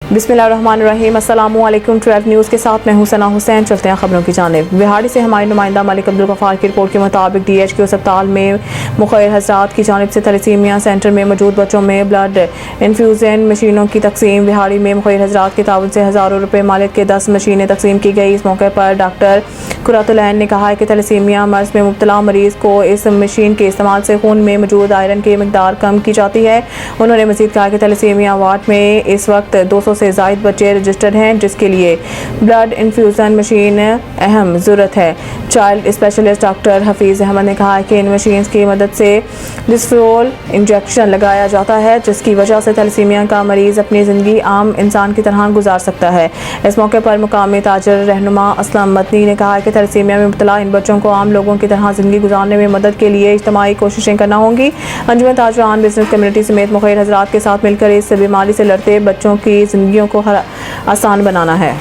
बिस्मिल्लाहिर्रहमानिर्रहीम। अस्सलामु अलैकुम। 12 न्यूज़ के साथ मैं हूं सना हुसैन। चलते हैं खबरों की जानिब। बिहाड़ी से हमारे नुमाइंदा मलिक अब्दुल गफ्फार की रिपोर्ट के मुताबिक DHQ अस्पताल में मुखैर हज़रात की जानिब से थैलेसीमिया सेंटर में मौजूद बच्चों में ब्लड इन्फ्यूज़न मशीनों की तकसीम। बिहाड़ी में मुखैर हज़रात के ताउन से हज़ारों रुपये मालिक के 10 मशीनें तकसीम की गई। इस मौके पर डॉक्टर कुरातुल ऐन ने कहा कि थैलेसीमिया मर्ज़ में मुब्तला मरीज़ को इस मशीन के इस्तेमाल से खून में मौजूद आयरन की मकदार कम की जाती है। उन्होंने मज़ीद कहा कि थैलेसीमिया वार्ड में इस वक्त 200 से ज़ायद बच्चे रजिस्टर्ड हैं, जिसके लिए ब्लड इन्फ्यूज़न मशीन अहम ज़रूरत है। Child specialist doctor Hafeez Ahmad ने कहा कि इन मशीन की मदद से डिस्फ्रोल इंजेक्शन लगाया जाता है, जिसकी वजह से थैलेसीमिया का मरीज़ अपनी ज़िंदगी आम इंसान की तरह गुजार सकता है। इस मौके पर मुकामी ताजर रहनुमा असलम मदनी ने कहा कि थैलेसीमिया में मुब्तला इन बच्चों को आम लोगों की तरह ज़िंदगी गुजारने में मदद के लिए इज्तिमाई कोशिशें करना होंगी। अंजुमन ताजरान बिजनेस कम्युनिटी समेत मुखैर हज़रात के साथ मिलकर इस बीमारी से लड़ते बच्चों की ज़िंदगियों को आसान बनाना है।